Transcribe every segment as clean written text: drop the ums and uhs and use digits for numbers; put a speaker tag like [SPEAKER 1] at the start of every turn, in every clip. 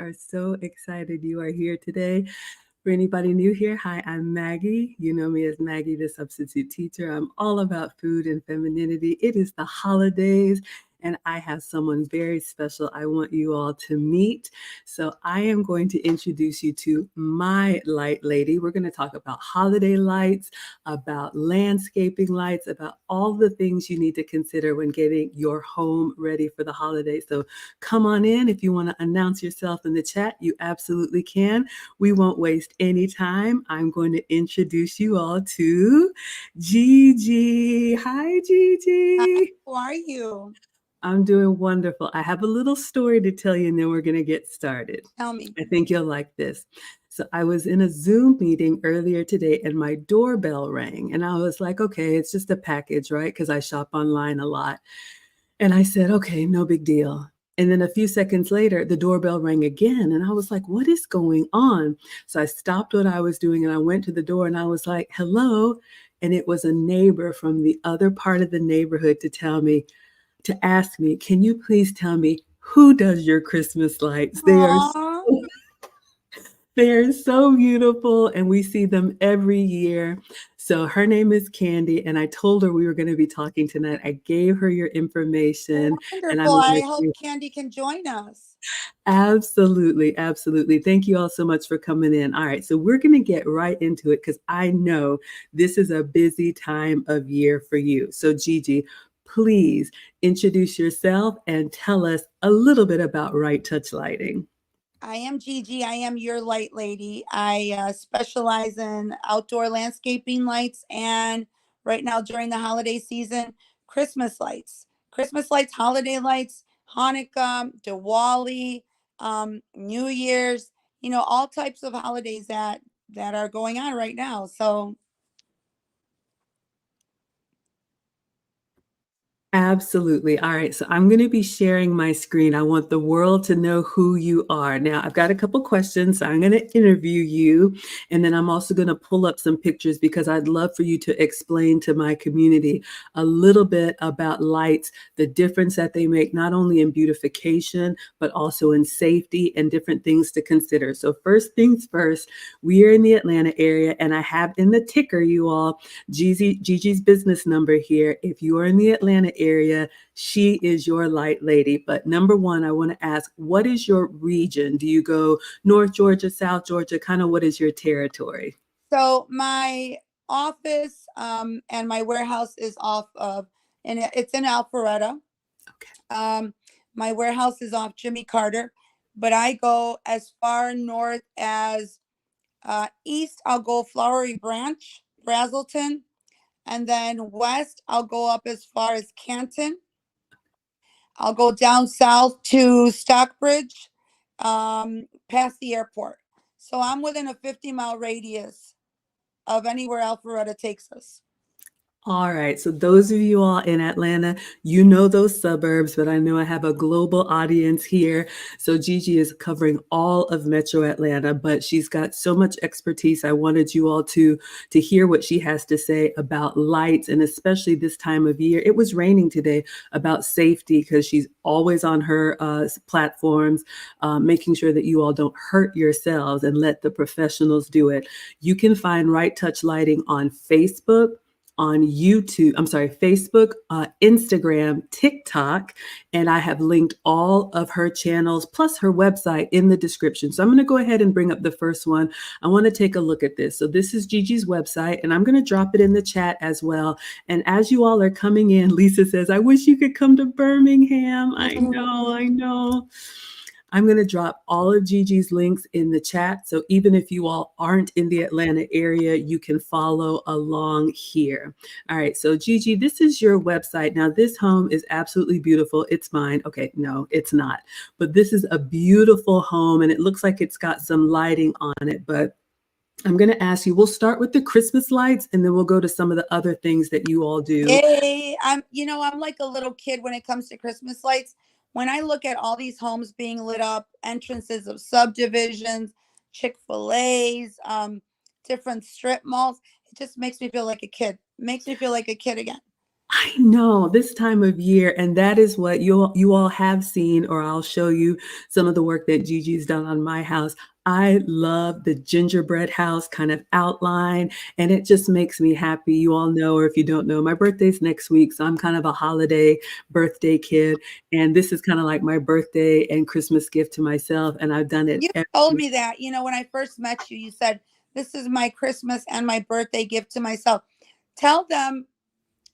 [SPEAKER 1] are so excited you are here today. For anybody new here, hi, I'm Maggie. You know me as Maggie, the substitute teacher. I'm all about food and femininity. It is the holidays, and I have someone very special I want you all to meet. So I am going to introduce you to my light lady. We're going to talk about holiday lights, about landscaping lights, about all the things you need to consider when getting your home ready for the holidays. So come on in. If you want to announce yourself in the chat, you absolutely can. We won't waste any time. I'm going to introduce you all to Gigi. Hi, Gigi.
[SPEAKER 2] How are you?
[SPEAKER 1] I'm doing wonderful. I have a little story to tell you, and then we're going to get started.
[SPEAKER 2] Tell me.
[SPEAKER 1] I think you'll like this. So I was in a Zoom meeting earlier today, and my doorbell rang. And I was like, okay, it's just a package, right? Because I shop online a lot. And I said, okay, no big deal. And then a few seconds later, the doorbell rang again. And I was like, what is going on? So I stopped what I was doing and I went to the door and I was like, hello. And it was a neighbor from the other part of the neighborhood to ask me, can you please tell me who does your Christmas lights?
[SPEAKER 2] Aww.
[SPEAKER 1] They are so beautiful, and we see them every year. So her name is Candy, and I told her we were going to be talking tonight. I gave her your information, and I'm
[SPEAKER 2] Wonderful.
[SPEAKER 1] going
[SPEAKER 2] I
[SPEAKER 1] to
[SPEAKER 2] hope Candy can join us.
[SPEAKER 1] absolutely, absolutely. Thank you all so much for coming in. All right, so we're going to get right into it because I know this is a busy time of year for you. So Gigi, please introduce yourself and tell us a little bit about Right Touch Lighting.
[SPEAKER 2] I am Gigi. I am your light lady. I specialize in outdoor landscaping lights and right now during the holiday season, Christmas lights, holiday lights, Hanukkah, Diwali, New Year's, all types of holidays that are going on right now. So
[SPEAKER 1] Absolutely. All right. So I'm going to be sharing my screen. I want the world to know who you are. Now, I've got a couple questions. So I'm going to interview you. And then I'm also going to pull up some pictures because I'd love for you to explain to my community a little bit about lights, the difference that they make, not only in beautification, but also in safety and different things to consider. So first things first, we are in the Atlanta area and I have in the ticker, you all, Gigi's business number here. If you are in the Atlanta area, she is your light lady. But number one, I want to ask, what is your region? Do you go North Georgia, South Georgia? Kind of what is your territory?
[SPEAKER 2] So my office and my warehouse is and it's in Alpharetta.
[SPEAKER 1] Okay.
[SPEAKER 2] My warehouse is off Jimmy Carter, but I go as far north as east. I'll go Flowery Branch, Brazelton, and then west I'll go up as far as Canton. I'll go down south to Stockbridge, past the airport. So I'm within a 50-mile radius of anywhere Alpharetta takes us.
[SPEAKER 1] All right. So those of you all in Atlanta, you know those suburbs, but I know I have a global audience here. So Gigi is covering all of Metro Atlanta, but she's got so much expertise. I wanted you all to hear what she has to say about lights, and especially this time of year. It was raining today, about safety, because she's always on her platforms, making sure that you all don't hurt yourselves and let the professionals do it. You can find Right Touch Lighting on Facebook, on YouTube, Facebook, Instagram, TikTok, and I have linked all of her channels plus her website in the description. So I'm going to go ahead and bring up the first one. I want to take a look at this. So this is Gigi's website, and I'm going to drop it in the chat as well. And as you all are coming in, Lisa says, I wish you could come to Birmingham. I know. I'm going to drop all of Gigi's links in the chat. So even if you all aren't in the Atlanta area, you can follow along here. All right. So Gigi, this is your website. Now this home is absolutely beautiful. It's mine. Okay. No, it's not. But this is a beautiful home and it looks like it's got some lighting on it. But I'm going to ask you, we'll start with the Christmas lights and then we'll go to some of the other things that you all do.
[SPEAKER 2] Hey, I'm like a little kid when it comes to Christmas lights. When I look at all these homes being lit up, entrances of subdivisions, Chick-fil-A's, different strip malls, it just makes me feel like a kid. Makes me feel like a kid again.
[SPEAKER 1] I know this time of year, and that is what you all have seen, or I'll show you some of the work that Gigi's done on my house. I love the gingerbread house kind of outline, and it just makes me happy. You all know, or if you don't know, my birthday's next week, so I'm kind of a holiday birthday kid, and this is kind of like my birthday and Christmas gift to myself, and I've done it
[SPEAKER 2] You told me that, when I first met you, you said, "This is my Christmas and my birthday gift to myself." Tell them,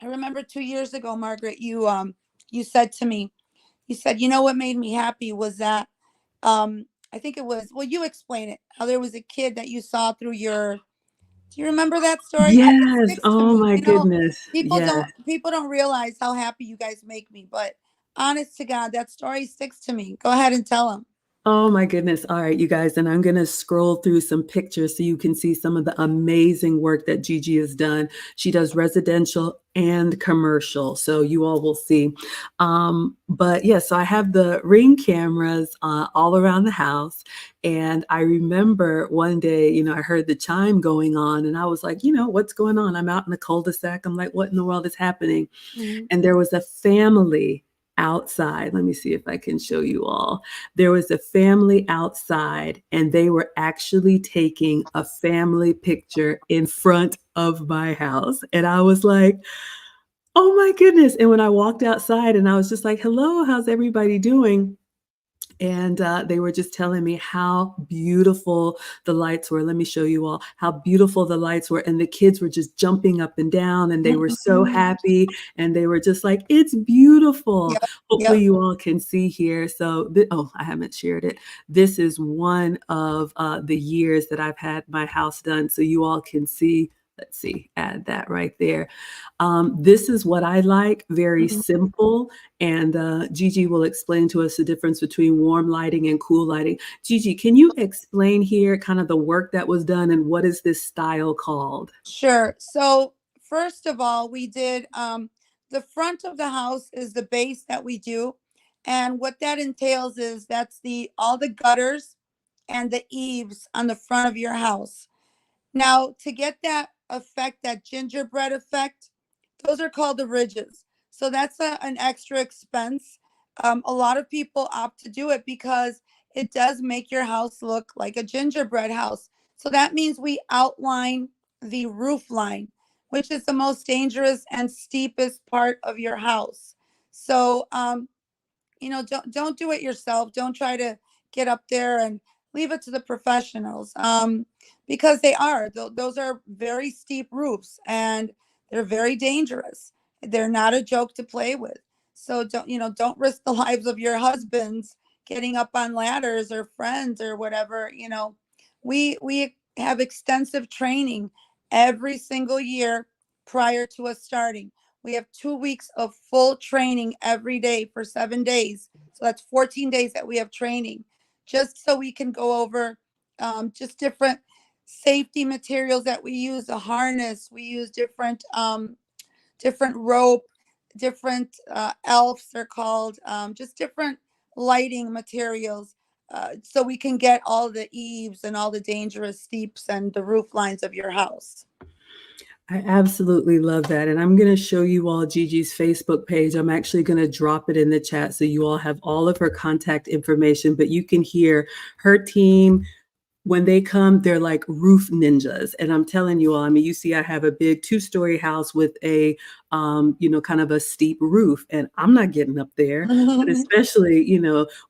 [SPEAKER 2] I remember 2 years ago, Margaret, you said to me, you said, what made me happy was that I think it was, well, you explain it, how there was a kid that you saw through your, do you remember that story? It
[SPEAKER 1] Yes,
[SPEAKER 2] sticks to
[SPEAKER 1] oh
[SPEAKER 2] me.
[SPEAKER 1] my goodness, yes.
[SPEAKER 2] People don't realize how happy you guys make me, but honest to God, that story sticks to me. Go ahead and tell them.
[SPEAKER 1] Oh my goodness. All right, you guys, and I'm going to scroll through some pictures so you can see some of the amazing work that Gigi has done. She does residential and commercial, so you all will see. But yes, so I have the Ring cameras all around the house. And I remember one day, I heard the chime going on, and I was like, what's going on? I'm out in the cul-de-sac. I'm like, what in the world is happening?
[SPEAKER 2] Mhm.
[SPEAKER 1] And there was a family outside. Let me see if I can show you all. There was a family outside, and they were actually taking a family picture in front of my house. And I was like, oh my goodness. And when I walked outside and I was just like, hello, how's everybody doing? And they were just telling me how beautiful the lights were. Let me show you all how beautiful the lights were. And the kids were just jumping up and down, and they were so happy. And they were just like, it's beautiful.
[SPEAKER 2] Yep,
[SPEAKER 1] Hopefully
[SPEAKER 2] yep.
[SPEAKER 1] you all can see here. So, oh, I haven't shared it. This is one of the years that I've had my house done. So you all can see. Let's see, add that right there. This is what I like, very
[SPEAKER 2] Mhm.
[SPEAKER 1] simple. And Gigi will explain to us the difference between warm lighting and cool lighting. Gigi, can you explain here kind of the work that was done and what is this style called?
[SPEAKER 2] Sure. So first of all, we did the front of the house is the base that we do. And what that entails is that's the all the gutters and the eaves on the front of your house. Now, to get that effect, that gingerbread effect, those are called the ridges. So that's an extra expense. A lot of people opt to do it because it does make your house look like a gingerbread house. So that means we outline the roof line, which is the most dangerous and steepest part of your house. So don't do it yourself. Don't try to get up there, and leave it to the professionals, because those are very steep roofs, and they're very dangerous. They're not a joke to play with. So don't risk the lives of your husbands getting up on ladders, or friends, or whatever. We have extensive training every single year prior to us starting. We have 2 weeks of full training every day for 7 days. So that's 14 days that we have training, just so we can go over just different safety materials that we use, a harness. We use different rope, different elves they're called, just different lighting materials, so we can get all the eaves and all the dangerous steeps and the roof lines of your house.
[SPEAKER 1] I absolutely love that. And I'm going to show you all Gigi's Facebook page. I'm actually going to drop it in the chat so you all have all of her contact information, but you can hear her team. When they come, they're like roof ninjas. And I'm telling you all, I mean, you see, I have a big 2-story house with a, kind of a steep roof, and I'm not getting up there. But especially,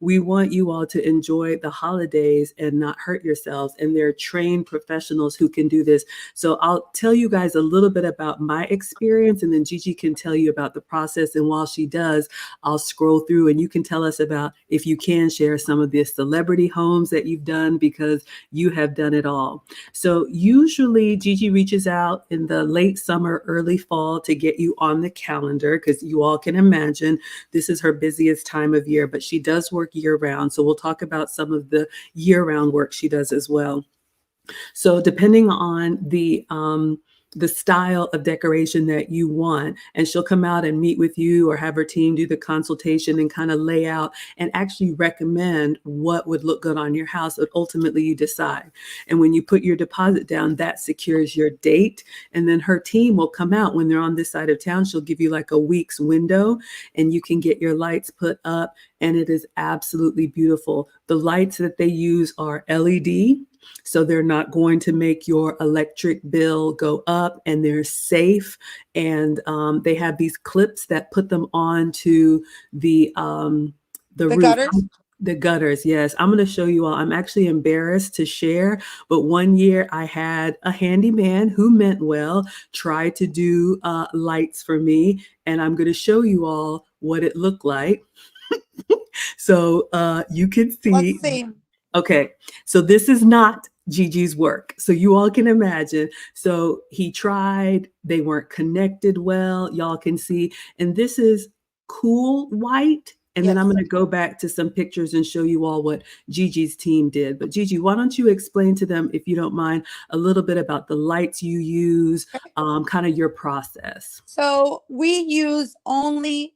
[SPEAKER 1] we want you all to enjoy the holidays and not hurt yourselves. And they're trained professionals who can do this. So I'll tell you guys a little bit about my experience, and then Gigi can tell you about the process. And while she does, I'll scroll through, and you can tell us about, if you can, share some of the celebrity homes that you've done, because you have done it all. So usually Gigi reaches out in the late summer, early fall to get you on the calendar, because you all can imagine this is her busiest time of year, but she does work year round. So we'll talk about some of the year round work she does as well. So depending on the style of decoration that you want, and she'll come out and meet with you or have her team do the consultation and kind of lay out and actually recommend what would look good on your house, but ultimately you decide. And when you put your deposit down, that secures your date, and then her team will come out when they're on this side of town. She'll give you like a week's window and you can get your lights put up, and it is absolutely beautiful. The lights that they use are LED, so they're not going to make your electric bill go up, and they're safe. And they have these clips that put them onto the
[SPEAKER 2] The
[SPEAKER 1] roof.
[SPEAKER 2] gutters.
[SPEAKER 1] The gutters, yes. I'm going to show you all. I'm actually embarrassed to share, but one year I had a handyman who meant well try to do lights for me, and I'm going to show you all what it looked like. So you can
[SPEAKER 2] Let's
[SPEAKER 1] see.
[SPEAKER 2] see.
[SPEAKER 1] Okay, so this is not Gigi's work. So you all can imagine. So he tried, they weren't connected well. Y'all can see. And this is cool white. And then I'm
[SPEAKER 2] Yes.
[SPEAKER 1] going to go back to some pictures and show you all what Gigi's team did. But Gigi, why don't you explain to them, if you don't mind, a little bit about the lights you use, kind of your process.
[SPEAKER 2] So we use only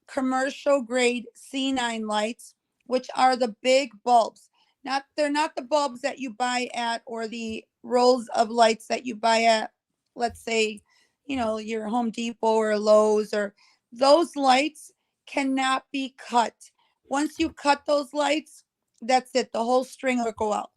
[SPEAKER 2] commercial grade C9 lights, which are the big bulbs. Not they're not the bulbs that you buy at, or the rolls of lights that you buy at, let's say, your Home Depot or Lowe's. Or those lights cannot be cut. Once you cut those lights, that's it. The whole string will go out.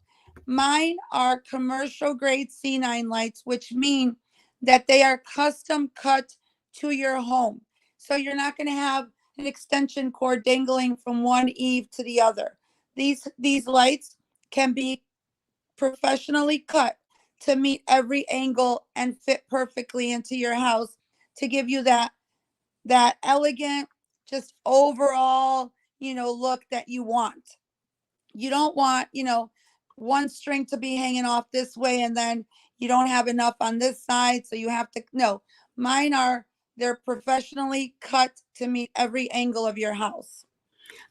[SPEAKER 2] Mine are commercial grade C9 lights, which mean that they are custom cut to your home. So you're not going to have an extension cord dangling from one eave to the other. These lights can be professionally cut to meet every angle and fit perfectly into your house, to give you that elegant, just overall, look that you want. You don't want, one string to be hanging off this way, and then you don't have enough on this side, so you have to, no. Mine are, they're professionally cut to meet every angle of your house.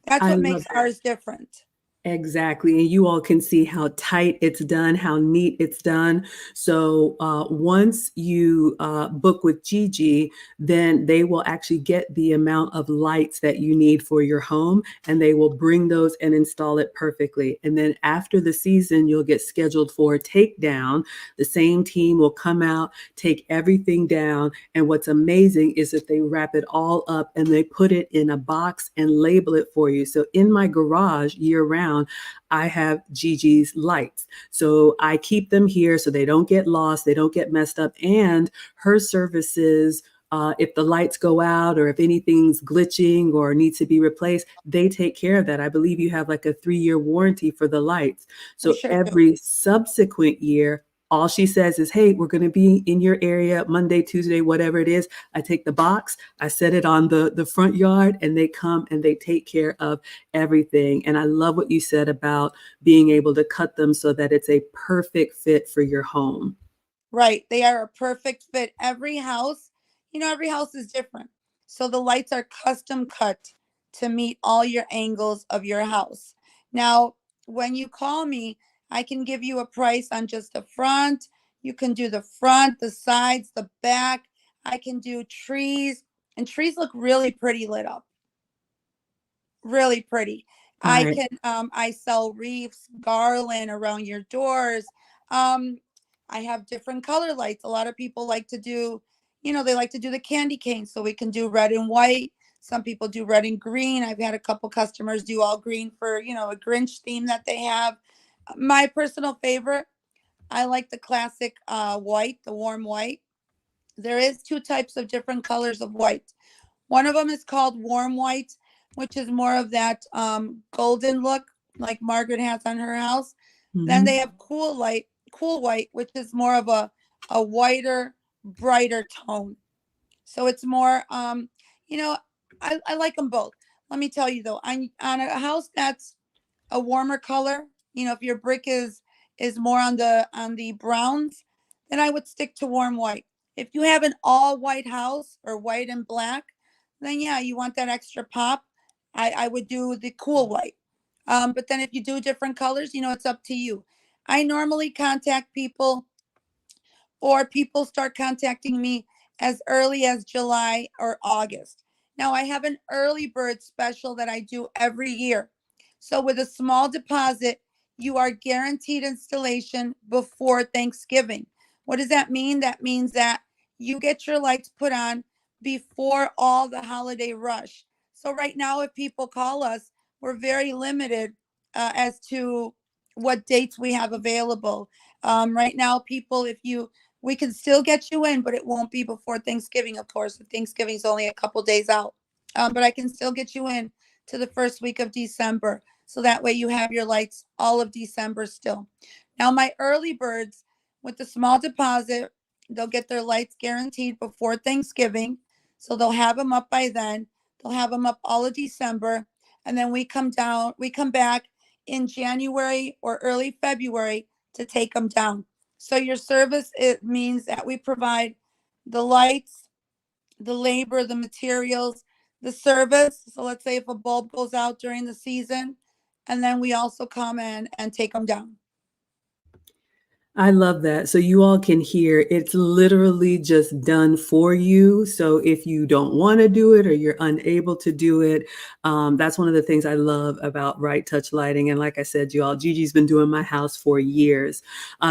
[SPEAKER 2] That's
[SPEAKER 1] I
[SPEAKER 2] what
[SPEAKER 1] love
[SPEAKER 2] makes ours different.
[SPEAKER 1] Exactly. And you all can see how tight it's done, how neat it's done. So once you book with Gigi, then they will actually get the amount of lights that you need for your home, and they will bring those and install it perfectly. And then after the season, you'll get scheduled for a takedown. The same team will come out, take everything down. And what's amazing is that they wrap it all up and they put it in a box and label it for you. So in my garage year round, I have Gigi's lights. So I keep them here so they don't get lost, they don't get messed up. And her services, if the lights go out or if anything's glitching or needs to be replaced, they take care of that. I believe you have like a 3-year warranty for the lights.
[SPEAKER 2] We
[SPEAKER 1] So
[SPEAKER 2] sure do.
[SPEAKER 1] every subsequent year, all she says is, hey, we're going to be in your area Monday, Tuesday, whatever it is. I take the box, I set it on the front yard, and they come and they take care of everything. And I love what you said about being able to cut them so that it's a perfect fit for your home.
[SPEAKER 2] Right. They are a perfect fit. Every house is different. So the lights are custom cut to meet all your angles of your house. Now, when you call me, I can give you a price on just the front. You can do the front, the sides, the back. I can do trees, and trees look really pretty lit up. Really pretty.
[SPEAKER 1] All
[SPEAKER 2] I
[SPEAKER 1] right.
[SPEAKER 2] can I sell wreaths, garland around your doors. Um I have different color lights. A lot of people like to do, they like to do the candy cane, so we can do red and white. Some people do red and green. I've had a couple customers do all green for, a Grinch theme that they have. My personal favorite, I like the classic white, the warm white. There is two types of different colors of white. One of them is called warm white, which is more of that golden look like Margaret has on her house. Then they
[SPEAKER 1] Mhm.
[SPEAKER 2] have cool white, which is more of a whiter, brighter tone. So it's more, you know, I like them both. Let me tell you though, on a house that's a warmer color, if your brick is more on the browns, then I would stick to warm white. If you have an all white house or white and black, then yeah, you want that extra pop. I would do the cool white. But then if you do different colors, it's up to you. I normally contact people or people start contacting me as early as July or August. Now, I have an early bird special that I do every year. So, with a small deposit, you are guaranteed installation before Thanksgiving. What does that mean? That means that you get your lights put on before all the holiday rush. So, right now, if people call us, we're very limited as to what dates we have available. Right now, people, if you we can still get you in, but it won't be before Thanksgiving, of course. Thanksgiving is only a couple days out. But I can still get you in to the first week of December. So that way you have your lights all of December still. Now, my early birds with the small deposit, they'll get their lights guaranteed before Thanksgiving. So they'll have them up by then. They'll have them up all of December. And then we come back in January or early February to take them down. So your service, it means that we provide the lights, the labor, the materials, the service. So let's say if a bulb goes out during the season, and then we also come in and take them down.
[SPEAKER 1] I love that. So you all can hear it's literally just done for you. So if you don't want to do it or you're unable to do it, that's one of the things I love about Right Touch Lighting. And like I said, you all, Gigi's been doing my house for years.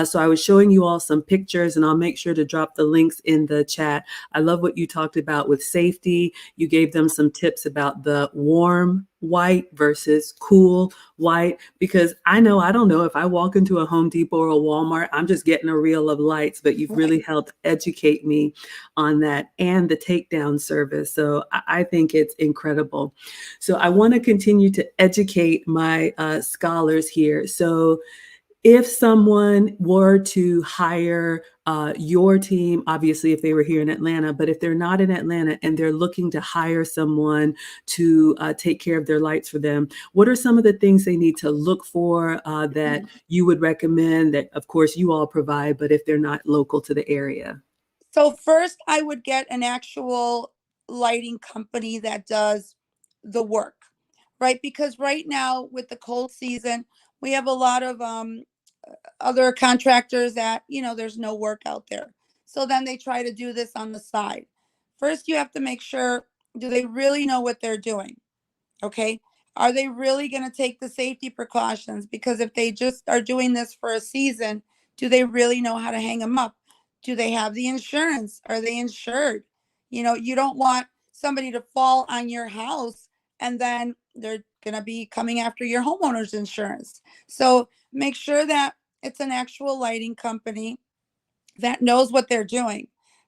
[SPEAKER 1] So I was showing you all some pictures, and I'll make sure to drop the links in the chat. I love what you talked about with safety. You gave them some tips about the warm white versus cool white, because I don't know if I walk into a Home Depot or a Walmart, I'm just getting a reel of lights, but you've really
[SPEAKER 2] Right.
[SPEAKER 1] helped educate me on that and the takedown service. So I think it's incredible. So I want to continue to educate my scholars here. So if someone were to hire your team, obviously if they were here in Atlanta, but if they're not in Atlanta and they're looking to hire someone to take care of their lights for them, what are some of the things they need to look for that you would recommend that, of course, you all provide, but if they're not local to the area?
[SPEAKER 2] So first, I would get an actual lighting company that does the work, right? Because right now with the cold season, we have a lot of other contractors that, there's no work out there. So then they try to do this on the side. First, you have to make sure, do they really know what they're doing? Okay. Are they really going to take the safety precautions? Because if they just are doing this for a season, do they really know how to hang them up? Do they have the insurance? Are they insured? You don't want somebody to fall on your house and then they're going to be coming after your homeowner's insurance. So make sure that it's an actual lighting company that knows what they're doing,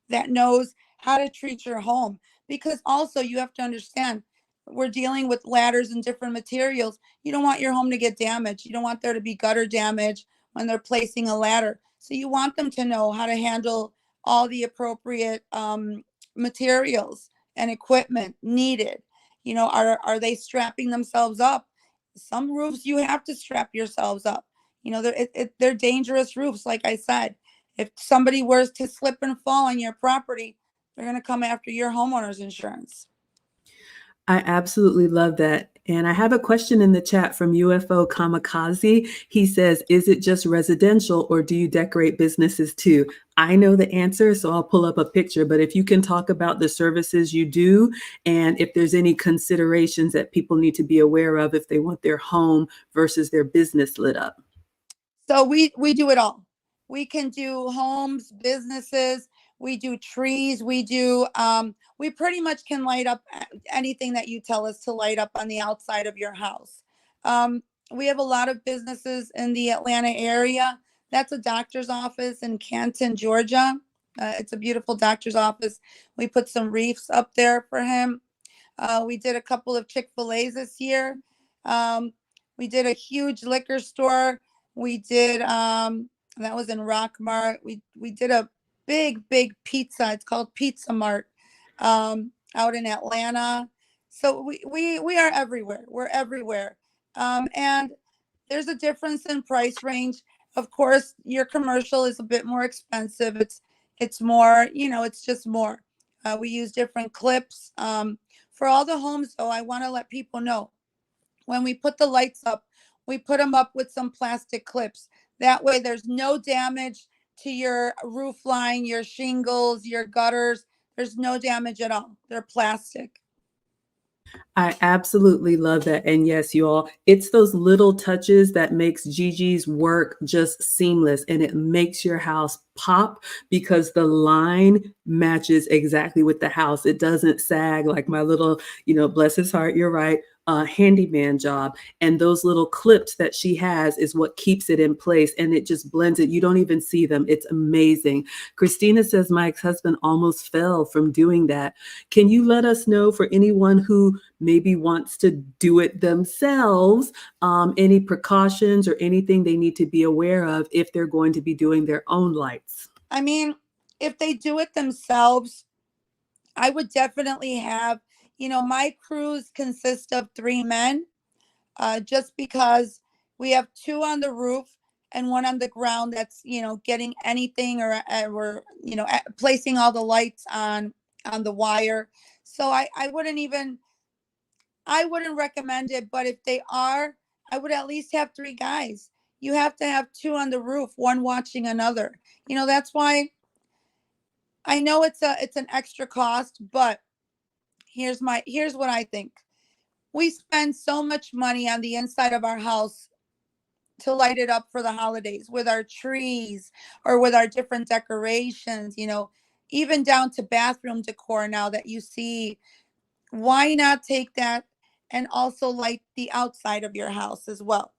[SPEAKER 2] that knows how to treat your home. Because also, you have to understand, we're dealing with ladders and different materials. You don't want your home to get damaged. You don't want there to be gutter damage when they're placing a ladder. So you want them to know how to handle all the appropriate materials and equipment needed. Are they strapping themselves up? Some roofs you have to strap yourselves up. They're dangerous roofs, like I said. If somebody were to slip and fall on your property, they're going to come after your homeowner's insurance.
[SPEAKER 1] I absolutely love that. And I have a question in the chat from UFO Kamikaze. He says, is it just residential or do you decorate businesses too? I know the answer, so I'll pull up a picture. But if you can talk about the services you do and if there's any considerations that people need to be aware of if they want their home versus their business lit up.
[SPEAKER 2] So we do it all. We can do homes, businesses, we do trees, we pretty much can light up anything that you tell us to light up on the outside of your house. We have a lot of businesses in the Atlanta area. That's a doctor's office in Canton, Georgia. It's a beautiful doctor's office. We put some reefs up there for him. We did a couple of Chick-fil-A's this year. Um, we did a huge liquor store. We did that was in Rockmart. We did a big pizza. It's called Pizza Mart out in Atlanta. So we are everywhere. We're everywhere. And there's a difference in price range. Of course, your commercial is a bit more expensive. It's more, it's just more. We use different clips. For all the homes, though, I want to let people know when we put the lights up, we put them up with some plastic clips. That way, there's no damage. to your roof line, your shingles, your gutters. There's no damage at all. They're plastic.
[SPEAKER 1] I absolutely love that. And yes, you all, it's those little touches that makes Gigi's work just seamless and it makes your house pop because the line matches exactly with the house. It doesn't sag like my little, bless his heart, you're right, handyman job. And those little clips that she has is what keeps it in place and it just blends it. You don't even see them. It's amazing. Christina says my ex-husband almost fell from doing that. Can you let us know, for anyone who maybe wants to do it themselves, any precautions or anything they need to be aware of if they're going to be doing their own lights?
[SPEAKER 2] I mean, if they do it themselves, I would definitely have, my crews consist of 3 men, just because we have 2 on the roof and 1 on the ground that's, getting anything, or we're, placing all the lights on the wire. So I wouldn't recommend it, but if they are, I would at least have 3 guys. You have to have 2 on the roof, one watching another. That's why I know it's an extra cost, but here's what I think. We spend so much money on the inside of our house to light it up for the holidays with our trees or with our different decorations, even down to bathroom decor now that you see. Why not take that and also light the outside of your house as well?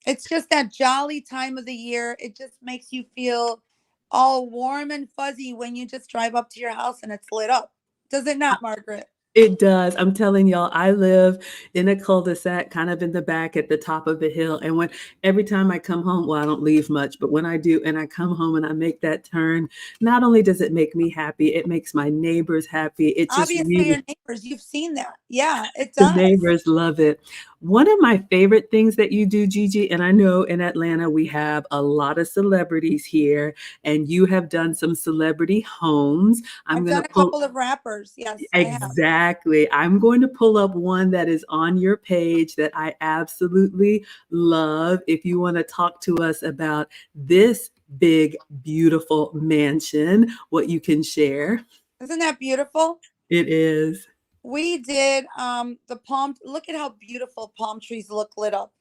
[SPEAKER 2] It's just that jolly time of the year. It just makes you feel all warm and fuzzy when you just drive up to your house and it's lit up. Does it not, Margaret?
[SPEAKER 1] It does. I'm telling y'all, I live in a cul-de-sac kind of in the back at the top of the hill. And every time I come home, well, I don't leave much, but when I do and I come home and I make that turn, not only does it make me happy, it makes my neighbors happy. It just
[SPEAKER 2] Obviously,
[SPEAKER 1] really,
[SPEAKER 2] your neighbors, you've seen that. Yeah, it
[SPEAKER 1] the
[SPEAKER 2] does.
[SPEAKER 1] neighbors love it. One of my favorite things that you do, Gigi, and I know in Atlanta we have a lot of celebrities here, and you have done some celebrity homes. I'm
[SPEAKER 2] I've
[SPEAKER 1] going to
[SPEAKER 2] done a
[SPEAKER 1] pull
[SPEAKER 2] couple of rappers. Yes, I have.
[SPEAKER 1] exactly. I'm going to pull up one that is on your page that I absolutely love. If you want to talk to us about this big, beautiful mansion, what you can share.
[SPEAKER 2] Isn't that beautiful?
[SPEAKER 1] It is.
[SPEAKER 2] We did the palm. Look at how beautiful palm trees look lit up.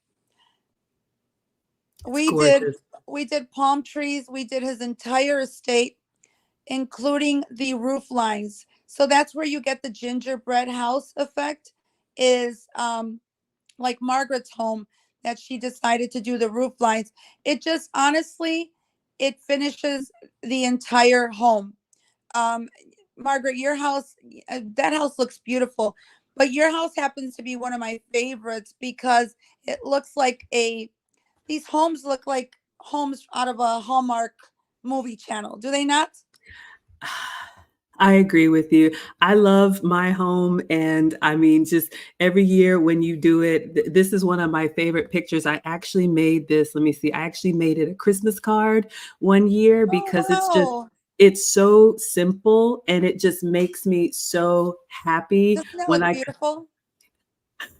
[SPEAKER 1] It's
[SPEAKER 2] We did
[SPEAKER 1] gorgeous.
[SPEAKER 2] we did palm trees. We did his entire estate, including the roof lines. So that's where you get the gingerbread house effect. Is like Margaret's home, that she decided to do the roof lines. It just honestly, it finishes the entire home. Um, Margaret, your house, that house looks beautiful, but your house happens to be one of my favorites because it looks like these homes look like homes out of a Hallmark movie channel. Do they not?
[SPEAKER 1] I agree with you. I love my home. And I mean, just every year when you do it, this is one of my favorite pictures. I actually made this. Let me see. I actually made it a Christmas card one year
[SPEAKER 2] Oh,
[SPEAKER 1] because
[SPEAKER 2] wow.
[SPEAKER 1] it's so simple and it just makes me so happy
[SPEAKER 2] Doesn't that
[SPEAKER 1] when
[SPEAKER 2] look
[SPEAKER 1] I
[SPEAKER 2] beautiful?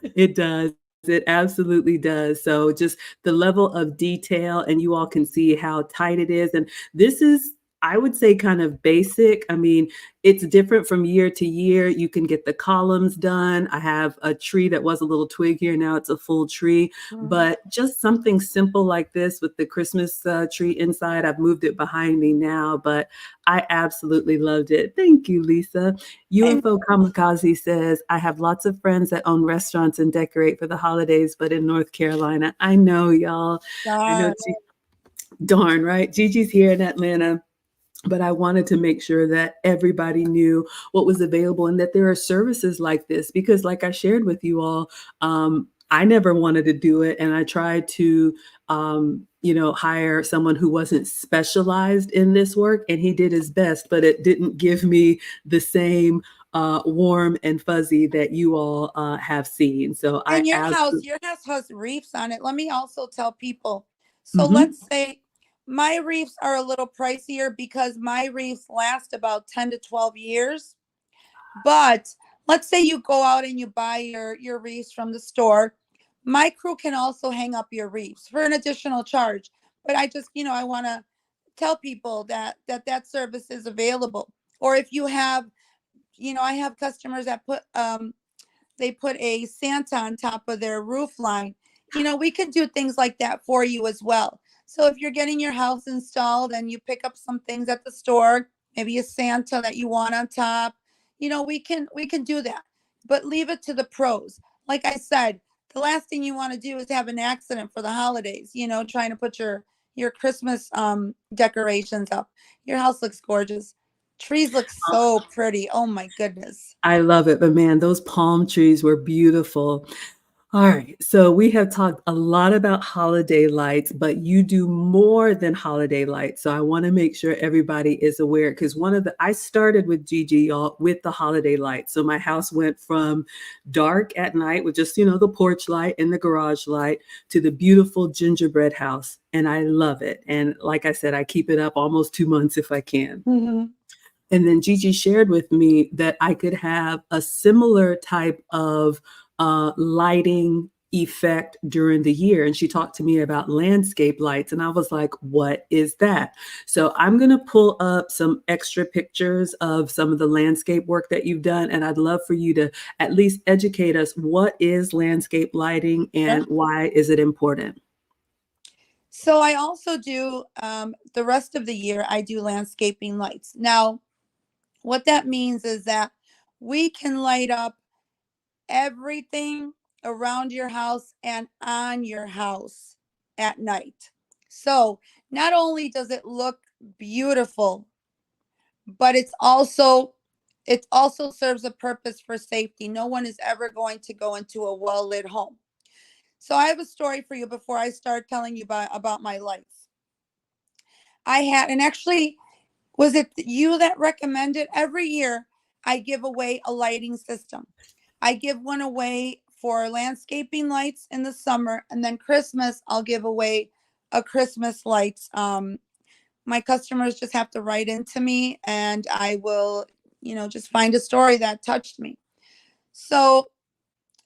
[SPEAKER 1] it does. It absolutely does. So just the level of detail, and you all can see how tight it is. And this is, I would say, kind of basic. I mean, it's different from year to year. You can get the columns done. I have a tree that was a little twig here. Now it's a full tree.
[SPEAKER 2] Mhm.
[SPEAKER 1] But just something simple like this with the Christmas tree inside. I've moved it behind me now, but I absolutely loved it. Thank you, Lisa.
[SPEAKER 2] And
[SPEAKER 1] UFO Kamikaze says, I have lots of friends that own restaurants and decorate for the holidays, but in North Carolina. I know, y'all. I know.
[SPEAKER 2] darn.
[SPEAKER 1] Darn, right? Gigi's here in Atlanta, but I wanted to make sure that everybody knew what was available and that there are services like this because, like I shared with you all, I never wanted to do it, and I tried to, hire someone who wasn't specialized in this work, and he did his best, but it didn't give me the same warm and fuzzy that you all have seen. So I
[SPEAKER 2] And
[SPEAKER 1] absolutely.
[SPEAKER 2] your house has reefs on it. Let me also tell people. So
[SPEAKER 1] Mhm.
[SPEAKER 2] let's say my reefs are a little pricier because my reefs last about 10 to 12 years. But let's say you go out and you buy your reefs from the store. My crew can also hang up your reefs for an additional charge. But I just, I want to tell people that service is available. Or if you have, I have customers that they put a Santa on top of their roof line. We can do things like that for you as well. So if you're getting your house installed and you pick up some things at the store, maybe a Santa that you want on top, we can do that. But leave it to the pros. Like I said, the last thing you want to do is have an accident for the holidays, trying to put your Christmas decorations up. Your house looks gorgeous. Trees look so pretty. Oh my goodness.
[SPEAKER 1] I love it, but man, those palm trees were beautiful. All right, so we have talked a lot about holiday lights, but you do more than holiday lights. So I want to make sure everybody is aware because I started with Gigi, y'all, with the holiday lights. So my house went from dark at night with just, the porch light and the garage light to the beautiful gingerbread house. And I love it. And like I said, I keep it up almost 2 months if I can.
[SPEAKER 2] Mhm.
[SPEAKER 1] And then Gigi shared with me that I could have a similar type of lighting effect during the year. And she talked to me about landscape lights. And I was like, what is that? So I'm going to pull up some extra pictures of some of the landscape work that you've done. And I'd love for you to at least educate us. What is landscape lighting
[SPEAKER 2] Sure.
[SPEAKER 1] and why is it important?
[SPEAKER 2] So I also do the rest of the year, I do landscaping lights. Now, what that means is that we can light up everything around your house and on your house at night. So not only does it look beautiful, but it also serves a purpose for safety. No one is ever going to go into a well lit home. So I have a story for you before I start telling you about my lights. And actually, was it you that recommended? Every year I give away a lighting system. I give one away for landscaping lights in the summer, and then Christmas I'll give away a Christmas lights. My customers just have to write into me, and I will, just find a story that touched me. So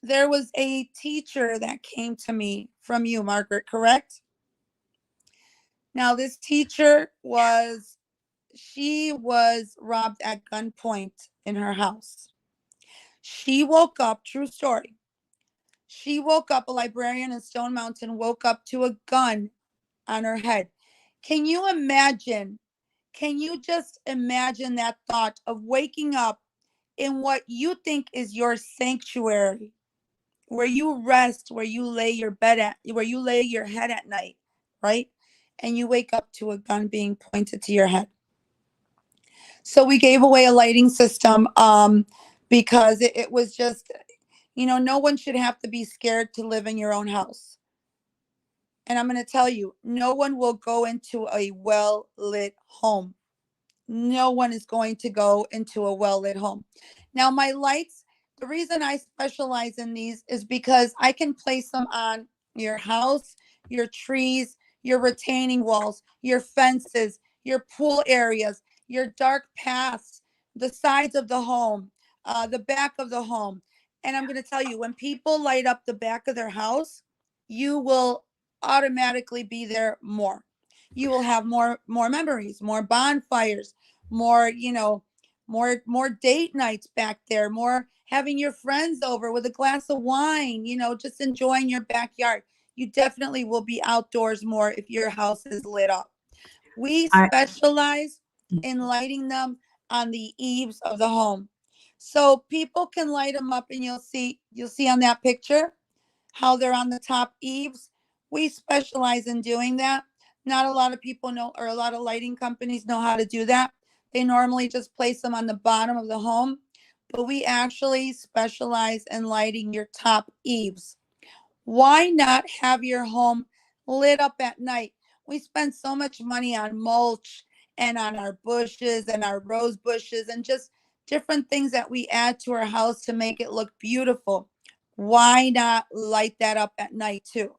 [SPEAKER 2] there was a teacher that came to me from you, Margaret, correct? Now this teacher she was robbed at gunpoint in her house. She woke up, true story. She woke up, a librarian in Stone Mountain woke up to a gun on her head. Can you imagine? Can you just imagine that thought of waking up in what you think is your sanctuary, where you rest, where you lay your head at night, right? And you wake up to a gun being pointed to your head. So we gave away a lighting system because it was just, no one should have to be scared to live in your own house. And I'm going to tell you, no one will go into a well lit home. No one is going to go into a well lit home. Now, my lights, the reason I specialize in these is because I can place them on your house, your trees, your retaining walls, your fences, your pool areas, your dark paths, the sides of the home, the back of the home. And I'm going to tell you, when people light up the back of their house, you will automatically be there more. You will have more memories, more bonfires, more, more date nights back there, more having your friends over with a glass of wine, just enjoying your backyard. You definitely will be outdoors more if your house is lit up. We
[SPEAKER 1] I
[SPEAKER 2] specialize in lighting them on the eaves of the home. So people can light them up, and you'll see on that picture how they're on the top eaves. We specialize in doing that. Not a lot of people know, or a lot of lighting companies know how to do that. They normally just place them on the bottom of the home, but we actually specialize in lighting your top eaves. Why not have your home lit up at night? We spend so much money on mulch and on our bushes and our rose bushes and just different things that we add to our house to make it look beautiful. Why not light that up at night too?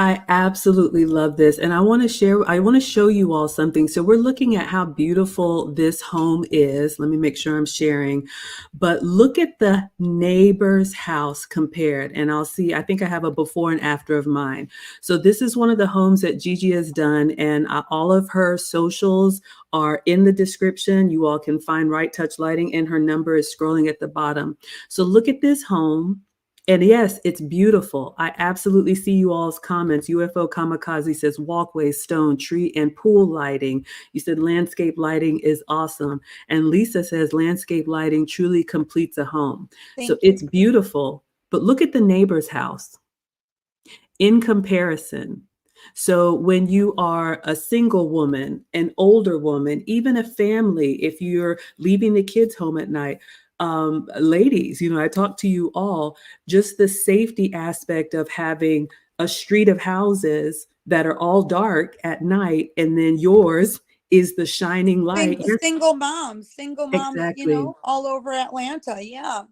[SPEAKER 1] I absolutely love this. And I want to show you all something. So we're looking at how beautiful this home is. Let me make sure I'm sharing. But look at the neighbor's house compared. And I think I have a before and after of mine. So this is one of the homes that Gigi has done. And all of her socials are in the description. You all can find Right Touch Lighting, and her number is scrolling at the bottom. So look at this home. And yes, it's beautiful. I absolutely see you all's comments. UFO Kamikaze says walkway, stone, tree, and pool lighting. You said landscape lighting is awesome. And Lisa says landscape lighting truly completes a home. So
[SPEAKER 2] Thank you.
[SPEAKER 1] it's beautiful. But look at the neighbor's house in comparison. So when you are a single woman, an older woman, even a family, if you're leaving the kids home at night, ladies, I talk to you all, just the safety aspect of having a street of houses that are all dark at night, and then yours is the shining light. Yes,
[SPEAKER 2] Single moms,
[SPEAKER 1] exactly.
[SPEAKER 2] all over Atlanta. Yeah.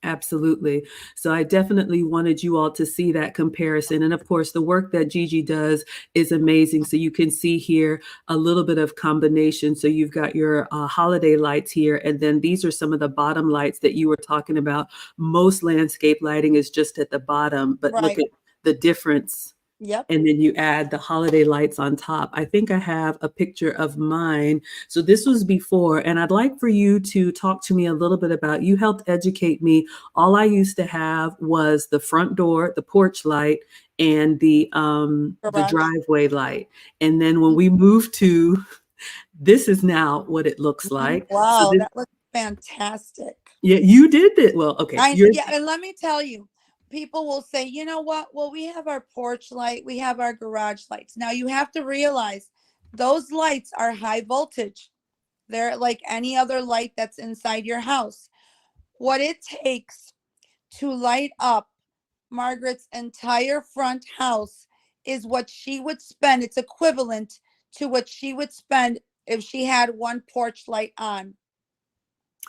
[SPEAKER 1] Absolutely. So I definitely wanted you all to see that comparison. And of course, the work that Gigi does is amazing. So you can see here a little bit of combination. So you've got your holiday lights here, and then these are some of the bottom lights that you were talking about. Most landscape lighting is just at the bottom, but look
[SPEAKER 2] Right.
[SPEAKER 1] at the difference.
[SPEAKER 2] Yep.
[SPEAKER 1] And then you add the holiday lights on top. I think I have a picture of mine. So this was before, and I'd like for you to talk to me a little bit about, you helped educate me. All I used to have was the front door, the porch light, and the
[SPEAKER 2] Garage.
[SPEAKER 1] driveway light. And then when we moved to, this is now what it looks
[SPEAKER 2] Mhm.
[SPEAKER 1] like. So
[SPEAKER 2] Wow,
[SPEAKER 1] this,
[SPEAKER 2] that looks fantastic.
[SPEAKER 1] yeah, you did it. Well, okay, you're
[SPEAKER 2] Yeah, and let me tell you, people will say, you know what? Well, we have our porch light, we have our garage lights. Now you have to realize those lights are high voltage. They're like any other light that's inside your house. What it takes to light up Margaret's entire front house is what she would spend. It's equivalent to what she would spend if she had one porch light on.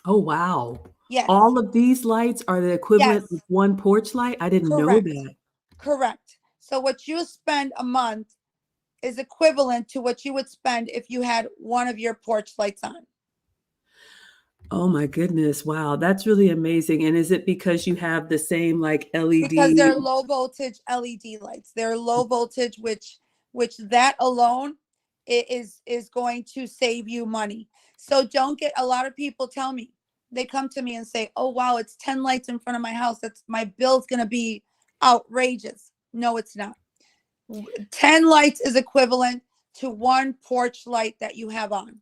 [SPEAKER 1] Oh, wow.
[SPEAKER 2] Yes.
[SPEAKER 1] All of these lights are the equivalent of
[SPEAKER 2] Yes.
[SPEAKER 1] one porch light? I didn't know
[SPEAKER 2] Correct.
[SPEAKER 1] that.
[SPEAKER 2] Correct. So what you spend a month is equivalent to what you would spend if you had one of your porch lights on.
[SPEAKER 1] Oh my goodness. Wow. That's really amazing. And is it because you have the same like
[SPEAKER 2] Because
[SPEAKER 1] LED?
[SPEAKER 2] they're low voltage LED lights. They're low voltage, which that alone is going to save you money. So don't get, a lot of people tell me, they come to me and say, "Oh wow, it's 10 lights in front of my house. That's my bill's going to be outrageous." No, it's not. 10 lights is equivalent to one porch light that you have on.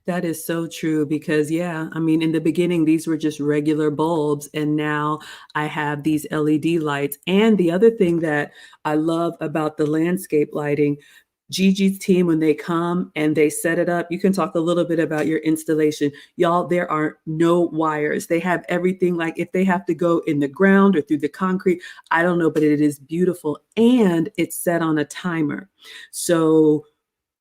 [SPEAKER 1] That is so true because, yeah, I mean, in the beginning, these were just regular bulbs, and now I have these LED lights. And the other thing that I love about the landscape lighting, Gigi's team, when they come and they set it up, you can talk a little bit about your installation. Y'all, there are no wires. They have everything, like if they have to go in the ground or through the concrete, I don't know, but it is beautiful. And it's set on a timer. So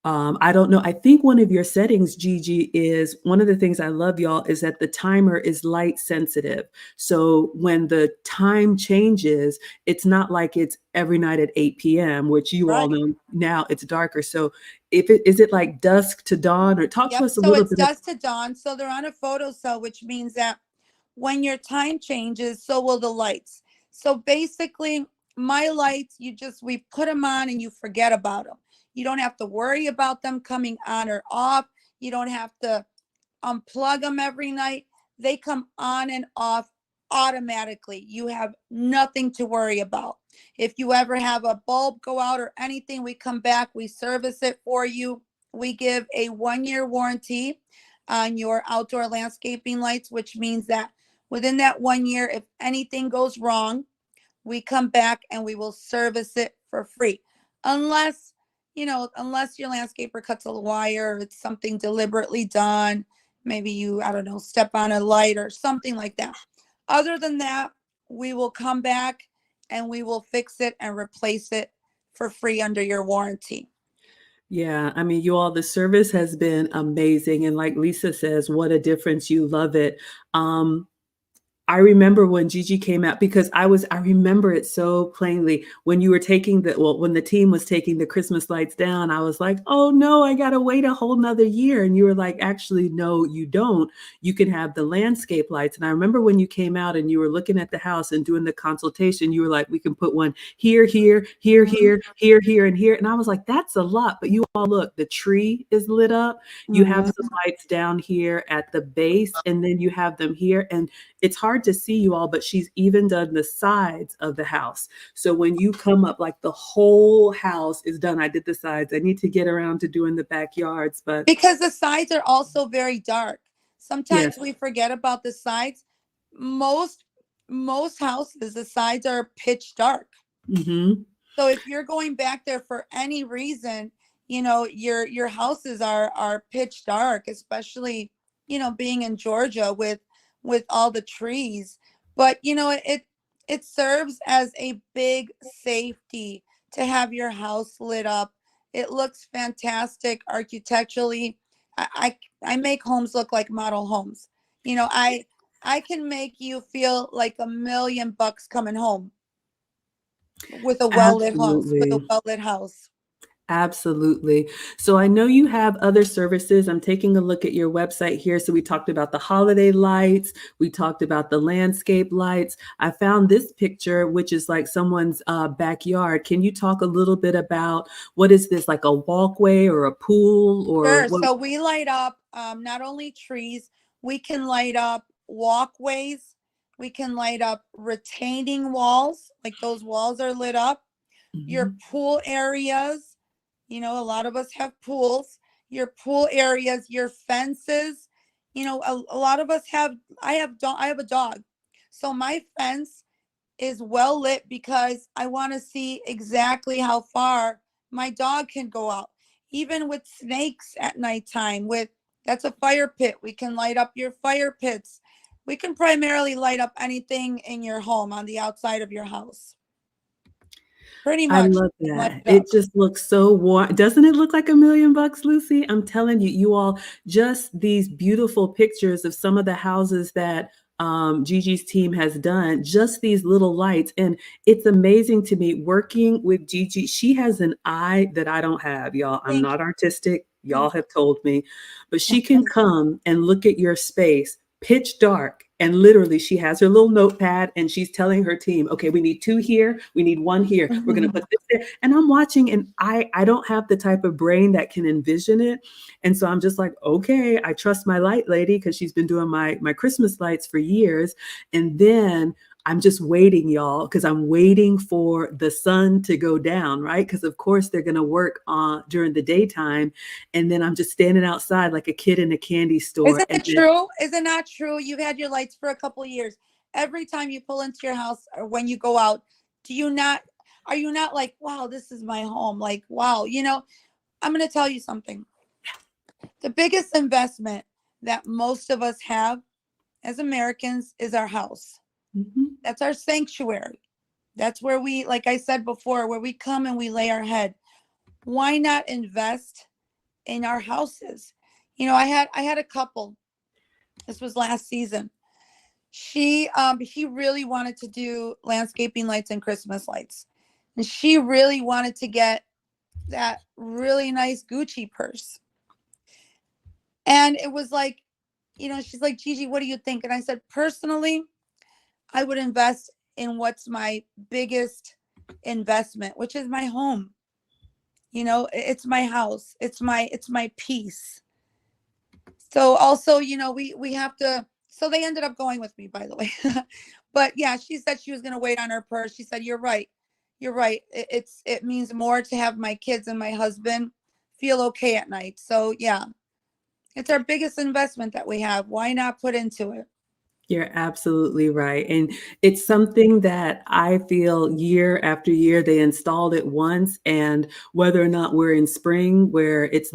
[SPEAKER 1] I don't know. I think one of your settings, Gigi, is one of the things I love, y'all, is that the timer is light sensitive. So when the time changes, it's not like it's every night at 8 p.m., which you all
[SPEAKER 2] Right.
[SPEAKER 1] know now it's darker. So if it is it like dusk to dawn, or talk to
[SPEAKER 2] Yep.
[SPEAKER 1] us a
[SPEAKER 2] So
[SPEAKER 1] little
[SPEAKER 2] it's
[SPEAKER 1] bit of,
[SPEAKER 2] dusk to dawn. So they're on a photo cell, which means that when your time changes, so will the lights. So basically, my lights, we put them on and you forget about them. You don't have to worry about them coming on or off. You don't have to unplug them every night. They come on and off automatically. You have nothing to worry about. If you ever have a bulb go out or anything, we come back, we service it for you. We give a 1 year warranty on your outdoor landscaping lights, which means that within that 1 year, if anything goes wrong, we come back and we will service it for free. Unless, unless your landscaper cuts a wire or it's something deliberately done, maybe you, I don't know, step on a light or something like that. Other than that, we will come back and we will fix it and replace it for free under your warranty.
[SPEAKER 1] yeah, I mean, you all, the service has been amazing. And like Lisa says, what a difference. You love it. Um, I remember when Gigi came out because I remember it so plainly when you were taking when the team was taking the Christmas lights down, I was like, oh no, I gotta wait a whole nother year. And you were like, actually, no, you don't. You can have the landscape lights. And I remember when you came out and you were looking at the house and doing the consultation, you were like, we can put one here, here, here,
[SPEAKER 2] Mhm.
[SPEAKER 1] here, here, here, and here. And I was like, that's a lot. But you all look, the tree is lit up. You have
[SPEAKER 2] Mhm.
[SPEAKER 1] some lights down here at the base, and then you have them here. And it's hard to see you all, but she's even done the sides of the house. So when you come up, like the whole house is done. I did the sides. I need to get around to doing the backyards, but
[SPEAKER 2] Because the sides are also very dark.
[SPEAKER 1] yes.
[SPEAKER 2] Sometimes we forget about the sides. Most most houses, the sides are pitch dark.
[SPEAKER 1] Hmm.
[SPEAKER 2] So if you're going back there for any reason, your houses are pitch dark, especially, being in Georgia with all the trees. But it serves as a big safety to have your house lit up. It looks fantastic architecturally. I make homes look like model homes. I can make you feel like $1 million coming home with a well-lit house, with a
[SPEAKER 1] Absolutely.
[SPEAKER 2] well-lit house.
[SPEAKER 1] Absolutely. So I know you have other services. I'm taking a look at your website here. So we talked about the holiday lights. We talked about the landscape lights. I found this picture, which is like someone's backyard. Can you talk a little bit about what is this, like a walkway or a pool or
[SPEAKER 2] Sure.
[SPEAKER 1] what?
[SPEAKER 2] So we light up not only trees, we can light up walkways, we can light up retaining walls, like those walls are lit up. Your
[SPEAKER 1] Mhm.
[SPEAKER 2] pool areas, a lot of us have pools. Your pool areas, your fences, a lot of us have. I have a dog, so my fence is well lit because I want to see exactly how far my dog can go out. Even with snakes at nighttime, that's a fire pit. We can light up your fire pits. We can primarily light up anything in your home on the outside of your house. Pretty
[SPEAKER 1] I
[SPEAKER 2] much
[SPEAKER 1] love
[SPEAKER 2] light
[SPEAKER 1] that.
[SPEAKER 2] it
[SPEAKER 1] It
[SPEAKER 2] up.
[SPEAKER 1] just looks so warm. Doesn't it look like $1 million, Lucy? I'm telling you, you all, just these beautiful pictures of some of the houses that Gigi's team has done, just these little lights. And it's amazing to me working with Gigi. She has an eye that I don't have, y'all. I'm
[SPEAKER 2] Thank
[SPEAKER 1] not artistic.
[SPEAKER 2] you.
[SPEAKER 1] Y'all have told me, but she can come and look at your space pitch dark. And literally, she has her little notepad and she's telling her team, okay, we need two here, we need one here. We're going to put this there. And I'm watching, and I don't have the type of brain that can envision it. And so I'm just like, okay, I trust my light lady because she's been doing my Christmas lights for years. And then I'm just waiting, y'all, because I'm waiting for the sun to go down, right? Because of course they're going to work on during the daytime, and then I'm just standing outside like a kid in a candy store,
[SPEAKER 2] Isn't
[SPEAKER 1] and
[SPEAKER 2] it
[SPEAKER 1] then
[SPEAKER 2] true? Is it not true? You've had your lights for a couple of years. Every time you pull into your house or when you go out, do you not, are you not like, wow, this is my home? Like, wow, I'm going to tell you something. The biggest investment that most of us have as Americans is our house.
[SPEAKER 1] mhm.
[SPEAKER 2] That's our sanctuary. That's where we, like I said before, where we come and we lay our head. Why not invest in our houses? I had a couple. This was last season. He really wanted to do landscaping lights and Christmas lights. And she really wanted to get that really nice Gucci purse. And it was like, she's like, Gigi, what do you think? And I said, personally, I would invest in what's my biggest investment, which is my home. It's my house. It's my peace. So also, we have to, so they ended up going with me, by the way. But yeah, she said she was going to wait on her purse. She said, you're right. You're right. It means more to have my kids and my husband feel okay at night. So yeah, it's our biggest investment that we have. Why not put into it?
[SPEAKER 1] You're absolutely right. And it's something that I feel year after year, they installed it once. And whether or not we're in spring where it's,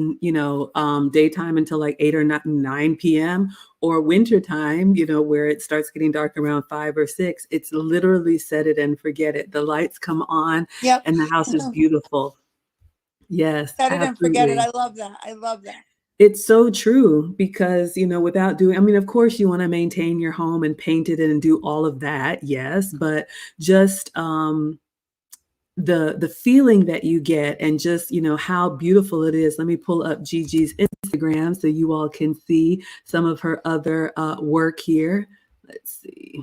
[SPEAKER 1] daytime until like 8 or 9 p.m., or wintertime, where it starts getting dark around 5 or 6, it's literally set it and forget it. The lights come on
[SPEAKER 2] Yep.
[SPEAKER 1] and the house is beautiful. Yes,
[SPEAKER 2] Set it and forget it.
[SPEAKER 1] absolutely.
[SPEAKER 2] I love that. I love that.
[SPEAKER 1] It's so true because, without doing I mean, of course, you wanna maintain your home and paint it and do all of that, yes, but just, the feeling that you get and just, how beautiful it is. Let me pull up Gigi's Instagram so you all can see some of her other, work here. Let's see.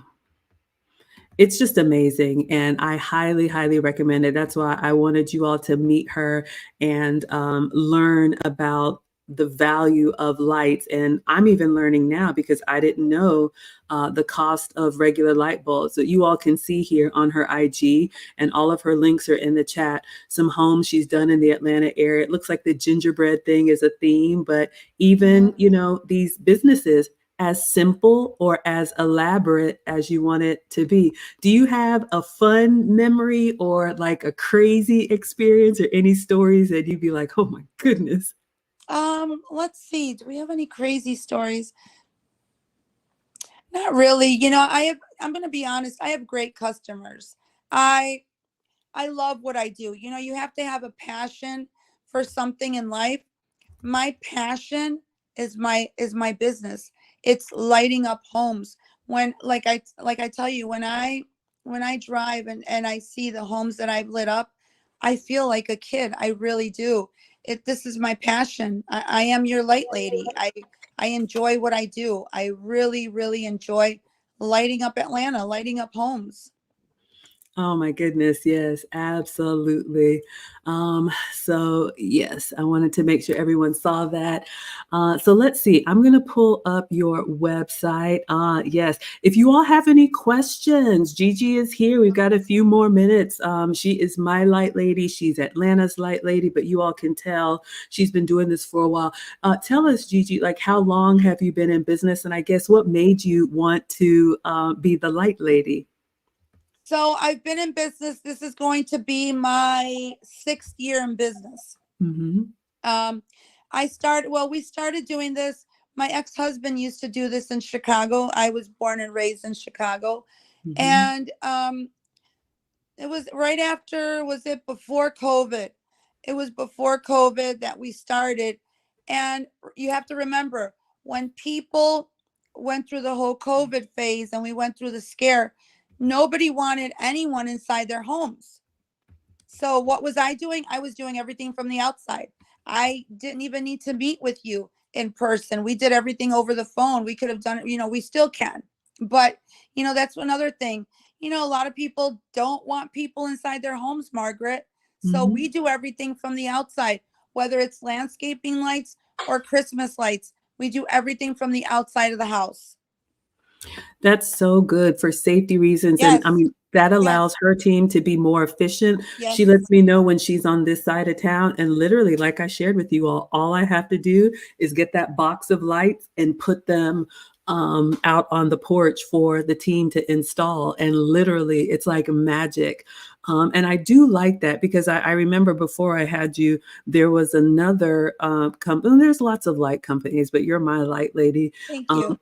[SPEAKER 1] It's just amazing, and I highly, highly recommend it. That's why I wanted you all to meet her and, learn about the value of lights, and I'm even learning now because I didn't know, the cost of regular light bulbs. So you all can see here on her IG, and all of her links are in the chat, some homes she's done in the Atlanta area. It looks like the gingerbread thing is a theme, but even,
[SPEAKER 2] Mhm.
[SPEAKER 1] these businesses, as simple or as elaborate as you want it to be. Do you have a fun memory or like a crazy experience or any stories that you'd be like, "Oh my goodness."
[SPEAKER 2] Let's see. Do we have any crazy stories? Not really. I'm going to be honest, I have great customers. I I love what I do. You have to have a passion for something in life. My passion is my business. It's lighting up homes. When like I tell you, when I drive and I see the homes that I've lit up, I feel like a kid. I really do. This is my passion. I am your light lady. I enjoy what I do. I really, really enjoy lighting up Atlanta, lighting up homes.
[SPEAKER 1] Oh my goodness, yes, absolutely. So yes, I wanted to make sure everyone saw that. So let's see, I'm gonna pull up your website. Yes, if you all have any questions, Gigi is here. We've got a few more minutes. She is my light lady. She's Atlanta's light lady, but you all can tell she's been doing this for a while. Tell us, Gigi, like how long have you been in business, and I guess what made you want to be the light lady?
[SPEAKER 2] So I've been in business. This is going to be my sixth year in business.
[SPEAKER 1] Hmm.
[SPEAKER 2] Um, we started doing this. My ex-husband used to do this in Chicago. I was born and raised in Chicago.
[SPEAKER 1] Hmm.
[SPEAKER 2] And it was right after, was it before COVID? It was before COVID that we started. And you have to remember when people went through the whole COVID phase and we went through the scare, nobody wanted anyone inside their homes. So what was I doing? I was doing everything from the outside. I didn't even need to meet with you in person. We did everything over the phone. We could have done it, we still can. But, that's another thing. A lot of people don't want people inside their homes, Margaret. So we
[SPEAKER 1] Hmm.
[SPEAKER 2] do everything from the outside, whether it's landscaping lights or Christmas lights. We do everything from the outside of the house.
[SPEAKER 1] That's so good for safety reasons, and I
[SPEAKER 2] Yes.
[SPEAKER 1] mean, that
[SPEAKER 2] Yes.
[SPEAKER 1] allows her team to be more efficient. She
[SPEAKER 2] Yes.
[SPEAKER 1] lets me know when she's on this side of town, and literally, like I shared with you all I have to do is get that box of lights and put them, out on the porch for the team to install, and literally, it's like magic. And I do like that because I remember before I had you, there was another, company. There's lots of light companies, but you're my light lady.
[SPEAKER 2] Thank you.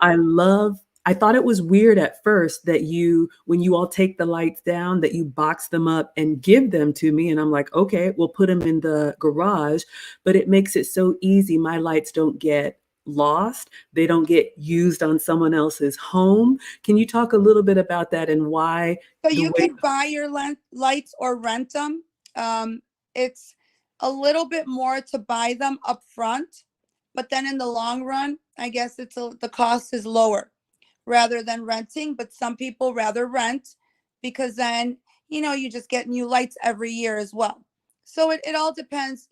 [SPEAKER 1] I thought it was weird at first that when you all take the lights down, that you box them up and give them to me. And I'm like, okay, we'll put them in the garage. But it makes it so easy. My lights don't get lost, they don't get used on someone else's home. Can you talk a little bit about that and why
[SPEAKER 2] So
[SPEAKER 1] the
[SPEAKER 2] you
[SPEAKER 1] way?
[SPEAKER 2] could buy your lights or rent them. It's a little bit more to buy them up front, but then in the long run, I guess the cost is lower rather than renting. But some people rather rent because then you just get new lights every year as well. So it all depends,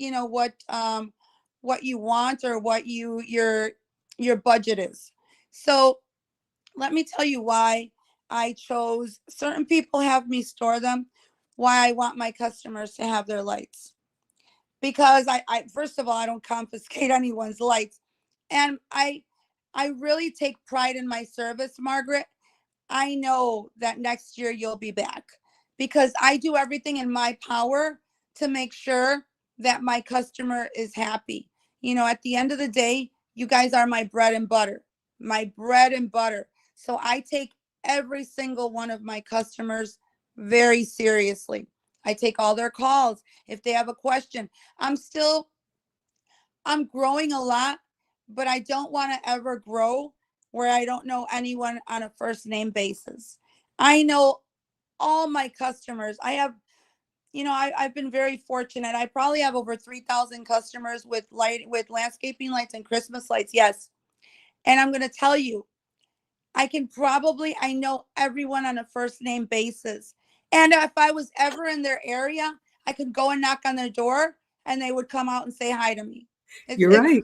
[SPEAKER 2] what you want or what your budget is. So let me tell you why I chose certain people have me store them, why I want my customers to have their lights. Because I first of all, I don't confiscate anyone's lights. And I really take pride in my service, Margaret. I know that next year you'll be back because I do everything in my power to make sure that my customer is happy. At the end of the day, you guys are my bread and butter, my bread and butter. So I take every single one of my customers very seriously. I take all their calls. If they have a question, I'm growing a lot, but I don't want to ever grow where I don't know anyone on a first name basis. I know all my customers. I have, I've been very fortunate. I probably have over 3,000 customers with landscaping lights and Christmas lights. Yes. And I'm going to tell you, I know everyone on a first name basis. And if I was ever in their area, I could go and knock on their door and they would come out and say hi to me.
[SPEAKER 1] You're
[SPEAKER 2] It's
[SPEAKER 1] right.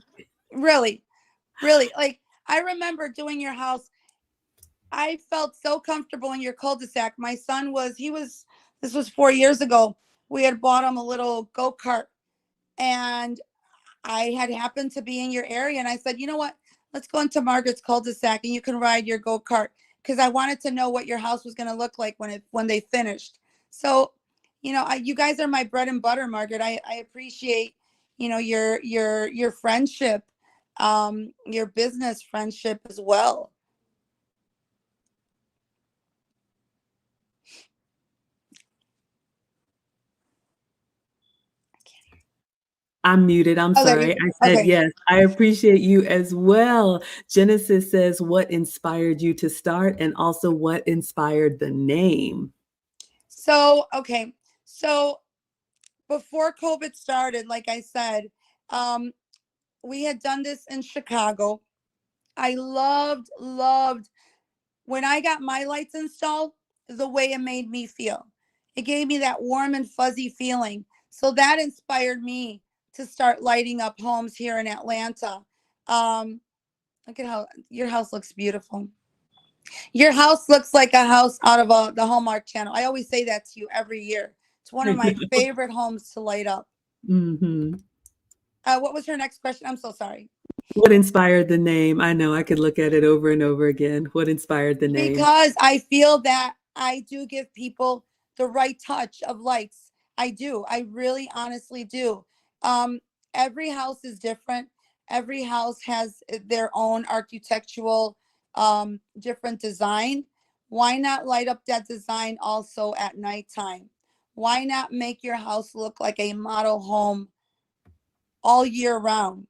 [SPEAKER 2] really, really like I remember doing your house. I felt so comfortable in your cul-de-sac. My son this was 4 years ago. We had bought him a little go-kart and I had happened to be in your area and I said, you know what? Let's go into Margaret's cul-de-sac and you can ride your go-kart because I wanted to know what your house was going to look like when they finished. So, you guys are my bread and butter, Margaret. I appreciate, your friendship, your business friendship as well.
[SPEAKER 1] I'm muted. I'm
[SPEAKER 2] Oh, there you
[SPEAKER 1] sorry.
[SPEAKER 2] go.
[SPEAKER 1] I said,
[SPEAKER 2] Okay.
[SPEAKER 1] yes, I appreciate you as well. Genesis says, what inspired you to start and also what inspired the name?
[SPEAKER 2] So, okay. So before COVID started, like I said, um, we had done this in Chicago. I loved when I got my lights installed, the way it made me feel. It gave me that warm and fuzzy feeling. So that inspired me to start lighting up homes here in Atlanta. Um, Look at how your house looks beautiful. Your house looks like a house out of the Hallmark Channel. I always say that to you every year. It's one of
[SPEAKER 1] I
[SPEAKER 2] my
[SPEAKER 1] know.
[SPEAKER 2] favorite homes to light up.
[SPEAKER 1] Mhm.
[SPEAKER 2] What was her next question? I'm so sorry.
[SPEAKER 1] What inspired the name? I know I could look at it over and over again. What inspired the name?
[SPEAKER 2] Because I feel that I do give people the right touch of lights. I do. I really honestly do. Um, every house is different. Every house has their own architectural different design. Why not light up that design also at nighttime? Why not make your house look like a model home all year round?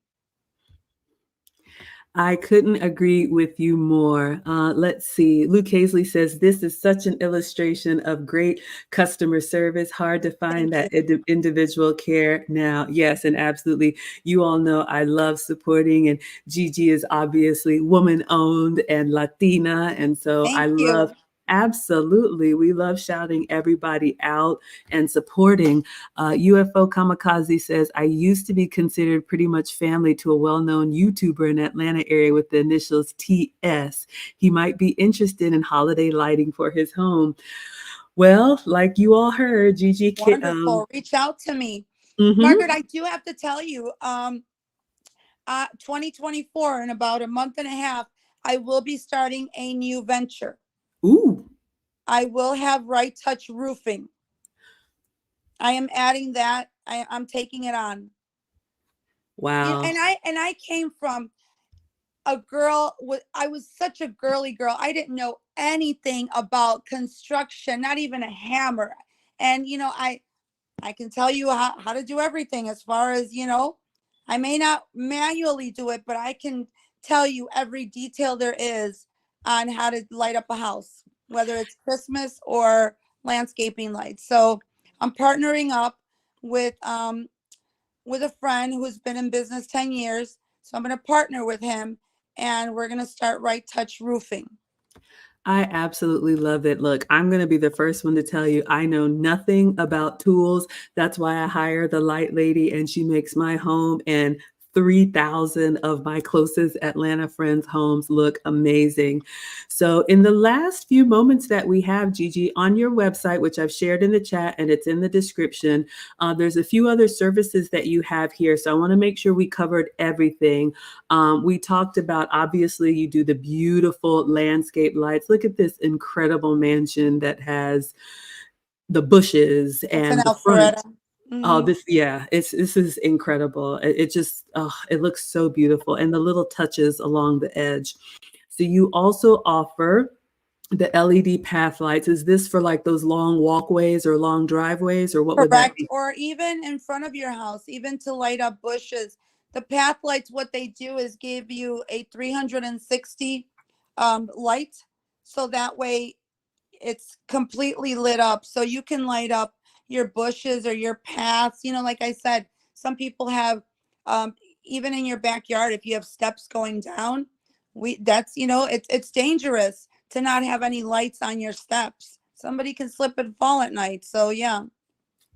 [SPEAKER 1] I couldn't agree with you more. Let's see. Luke Hazley says this is such an illustration of great customer service. Hard to find
[SPEAKER 2] Thank you.
[SPEAKER 1] that individual care now. Yes, and absolutely. You all know I love supporting, and Gigi is obviously woman owned and Latina. And so I
[SPEAKER 2] Thank
[SPEAKER 1] love.
[SPEAKER 2] you.
[SPEAKER 1] Absolutely. We love shouting everybody out and supporting. UFO Kamikaze says, I used to be considered pretty much family to a well-known YouTuber in Atlanta area with the initials TS. He might be interested in holiday lighting for his home. Well, like you all heard, Gigi.
[SPEAKER 2] Wonderful. Reach out to me. Margaret,
[SPEAKER 1] Mhm.
[SPEAKER 2] I do have to tell you, 2024, in about a month and a half, I will be starting a new venture.
[SPEAKER 1] Ooh,
[SPEAKER 2] I will have Right Touch Roofing. I am adding that. I'm taking it on.
[SPEAKER 1] wow.
[SPEAKER 2] And I came from a girl with I was such a girly girl. I didn't know anything about construction, not even a hammer. And I can tell you how to do everything as far as, I may not manually do it, but I can tell you every detail there is on how to light up a house, whether it's Christmas or landscaping lights. So I'm partnering up with um with a friend who's been in business 10 years. So I'm going to partner with him and we're going to start Right Touch Roofing.
[SPEAKER 1] I absolutely love it. Look, I'm going to be the first one to tell you I know nothing about tools. That's why I hire the light lady and she makes my home and 3,000 of my closest Atlanta friends' homes look amazing. So, in the last few moments that we have, Gigi, on your website, which I've shared in the chat and it's in the description, there's a few other services that you have here. So, I want to make sure we covered everything. We talked about, obviously, you do the beautiful landscape lights. Look at this incredible mansion that has the bushes
[SPEAKER 2] It's an
[SPEAKER 1] and the front.
[SPEAKER 2] Alpharetta.
[SPEAKER 1] Oh,
[SPEAKER 2] Hmm.
[SPEAKER 1] this is incredible. It just, oh, it looks so beautiful. And the little touches along the edge. So you also offer the LED path lights. Is this for like those long walkways or long driveways, or what would that
[SPEAKER 2] Correct.
[SPEAKER 1] be?
[SPEAKER 2] Or even in front of your house, even to light up bushes. The path lights, what they do is give you a 360 light. So that way it's completely lit up. So you can light up your bushes or your paths. You know, like I said, some people have, um, even in your backyard, if you have steps going down, that's, you know, it's dangerous to not have any lights on your steps. Somebody can slip and fall at night. So yeah.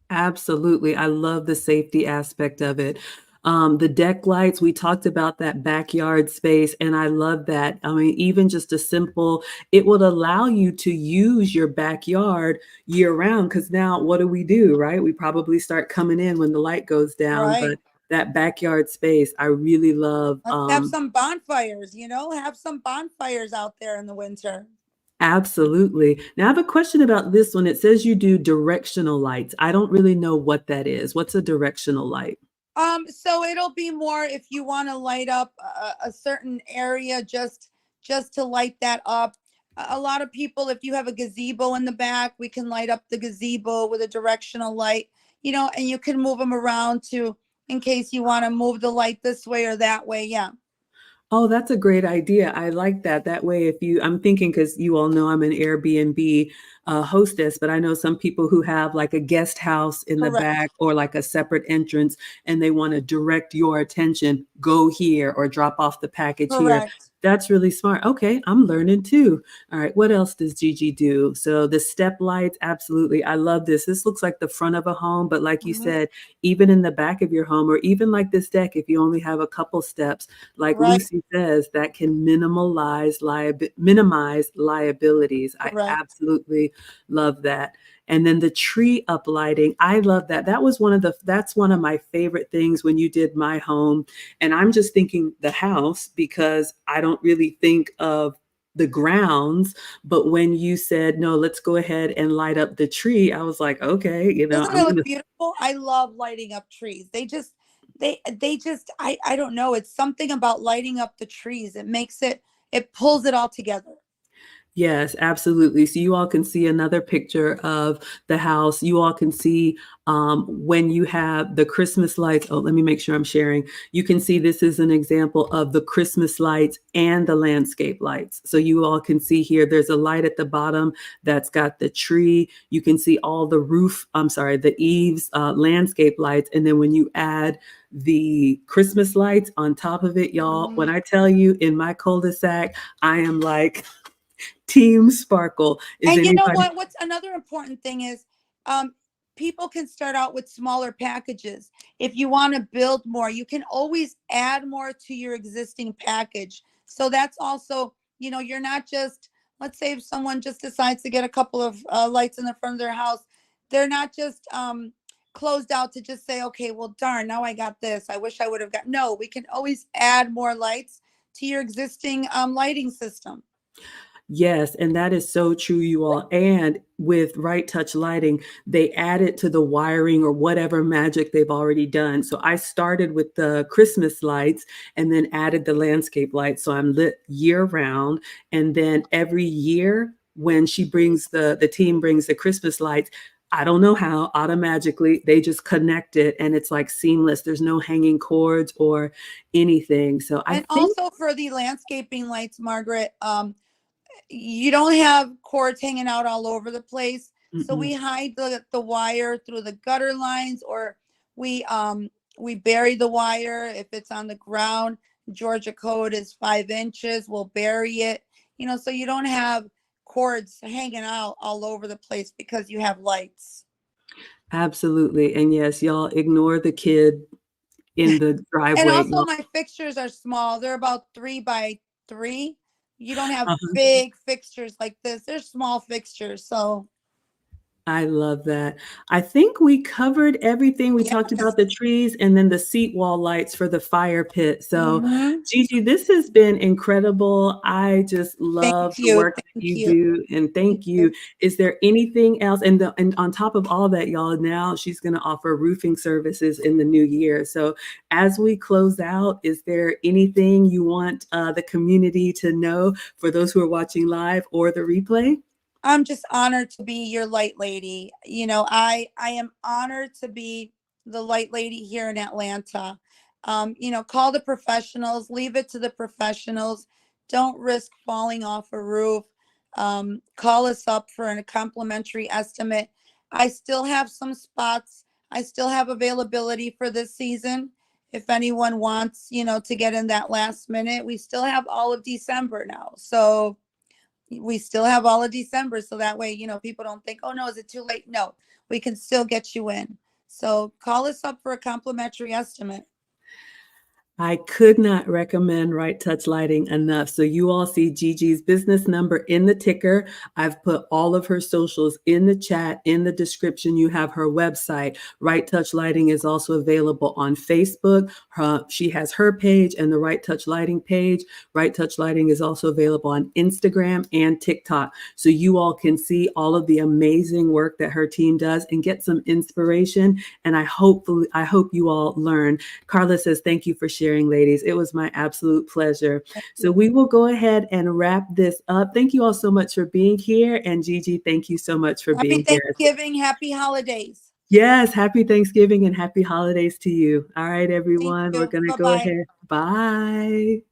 [SPEAKER 1] Absolutely. I love the safety aspect of it. The deck lights, we talked about that backyard space, and I love that. I mean, even just a simple, it would allow you to use your backyard year round. Because now, what do, right? We probably start coming in when the light goes down,
[SPEAKER 2] Right.
[SPEAKER 1] but that backyard space, I really love.
[SPEAKER 2] Let's have some bonfires, you know, have some bonfires out there in the winter.
[SPEAKER 1] Absolutely. Now, I have a question about this one. It says you do directional lights. I don't really know what that is. What's a directional light?
[SPEAKER 2] So it'll be more if you want to light up a certain area, just to light that up. A lot of people, if you have a gazebo in the back, we can light up the gazebo with a directional light, you know, and you can move them around to, in case you want to move the light this way or that way. Yeah.
[SPEAKER 1] Oh, that's a great idea. I like that. That way, if you, I'm thinking, because you all know I'm an Airbnb hostess, but I know some people who have like a guest house in the
[SPEAKER 2] Correct.
[SPEAKER 1] back or like a separate entrance, and they want to direct your attention, go here or drop off the package here.
[SPEAKER 2] Correct.
[SPEAKER 1] That's really smart. Okay, I'm learning too. All right, what else does Gigi do? So the step lights, absolutely. I love this. This looks like the front of a home, but like you
[SPEAKER 2] Hmm.
[SPEAKER 1] said, even in the back of your home, or even like this deck, if you only have a couple steps, like
[SPEAKER 2] Right.
[SPEAKER 1] Lucy says, that can minimize liabilities. I
[SPEAKER 2] Correct.
[SPEAKER 1] absolutely love that. And then the tree uplighting, I love that. That's one of my favorite things when you did my home. And I'm just thinking the house because I don't really think of the grounds. But when you said, no, let's go ahead and light up the tree, I was like, okay,
[SPEAKER 2] Doesn't
[SPEAKER 1] I'm
[SPEAKER 2] it look
[SPEAKER 1] gonna.
[SPEAKER 2] beautiful? I love lighting up trees. They just I don't know. It's something about lighting up the trees. It makes it, it pulls it all together.
[SPEAKER 1] Yes, absolutely. So you all can see another picture of the house. You all can see when you have the Christmas lights. Oh, let me make sure I'm sharing. You can see this is an example of the Christmas lights and the landscape lights. So you all can see here, there's a light at the bottom that's got the tree. You can see all the the eaves landscape lights. And then when you add the Christmas lights on top of it, y'all, when
[SPEAKER 2] Mhm.
[SPEAKER 1] I tell you in my cul-de-sac, I am like, Team Sparkle. Is
[SPEAKER 2] And you know
[SPEAKER 1] anybody?
[SPEAKER 2] what? What's another important thing is, um, people can start out with smaller packages. If you want to build more, you can always add more to your existing package. So that's also, you know, you're not just, let's say if someone just decides to get a couple of lights in the front of their house, they're not just closed out to just say, okay, well, darn, now I got this. I wish I would have got. No, we can always add more lights to your existing lighting system.
[SPEAKER 1] Yes, and that is so true, you all. And with Right Touch Lighting, they added to the wiring or whatever magic they've already done. So I started with the Christmas lights and then added the landscape lights. So I'm lit year round. And then every year when the team brings the Christmas lights, I don't know how, automatically they just connect it and it's like seamless. There's no hanging cords or anything. So I
[SPEAKER 2] And
[SPEAKER 1] think.
[SPEAKER 2] also for the landscaping lights, Margaret, you don't have cords hanging out all over the place. So
[SPEAKER 1] Mm-mm.
[SPEAKER 2] we hide the wire through the gutter lines, or we bury the wire if it's on the ground. Georgia code is 5 inches. We'll bury it. You know, so you don't have cords hanging out all over the place because you have lights.
[SPEAKER 1] Absolutely. And yes, y'all ignore the kid in the
[SPEAKER 2] And
[SPEAKER 1] driveway.
[SPEAKER 2] also my fixtures are small. They're about 3 by 3. You don't have
[SPEAKER 1] Uh-huh.
[SPEAKER 2] big fixtures like this. They're small fixtures. So
[SPEAKER 1] I love that. I think we covered everything. We talked
[SPEAKER 2] yes.
[SPEAKER 1] about the trees and then the seat wall lights for the fire pit. So,
[SPEAKER 2] Hmm.
[SPEAKER 1] Gigi, this has been incredible. I just
[SPEAKER 2] Thank
[SPEAKER 1] love the
[SPEAKER 2] you.
[SPEAKER 1] work that
[SPEAKER 2] Thank
[SPEAKER 1] you
[SPEAKER 2] you.
[SPEAKER 1] do, and
[SPEAKER 2] Thank
[SPEAKER 1] thank you.
[SPEAKER 2] you.
[SPEAKER 1] Is there anything else? And on top of all that, y'all, now she's going to offer roofing services in the new year. So, as we close out, is there anything you want the community to know for those who are watching live or the replay?
[SPEAKER 2] I'm just honored to be your light lady. You know, I am honored to be the light lady here in Atlanta. Call the professionals, leave it to the professionals. Don't risk falling off a roof. Call us up for a complimentary estimate. I still have some spots. I still have availability for this season. If anyone wants, to get in that last minute, we still have all of December now. So we still have all of December. So that way, people don't think, oh no, is it too late? No, we can still get you in. So call us up for a complimentary estimate.
[SPEAKER 1] I could not recommend Right Touch Lighting enough. So you all see Gigi's business number in the ticker. I've put all of her socials in the chat, in the description. You have her website. Right Touch Lighting is also available on Facebook. She has her page and the Right Touch Lighting page. Right Touch Lighting is also available on Instagram and TikTok. So you all can see all of the amazing work that her team does and get some inspiration. And I hope you all learn. Carla says, thank you for sharing, ladies. It was my absolute pleasure. So we will go ahead and wrap this up. Thank you all so much for being here. And Gigi, thank you so much for being
[SPEAKER 2] here.
[SPEAKER 1] Happy
[SPEAKER 2] Thanksgiving. Happy holidays.
[SPEAKER 1] Yes. Happy Thanksgiving and happy holidays to you. All right, everyone. We're going to go ahead. Bye.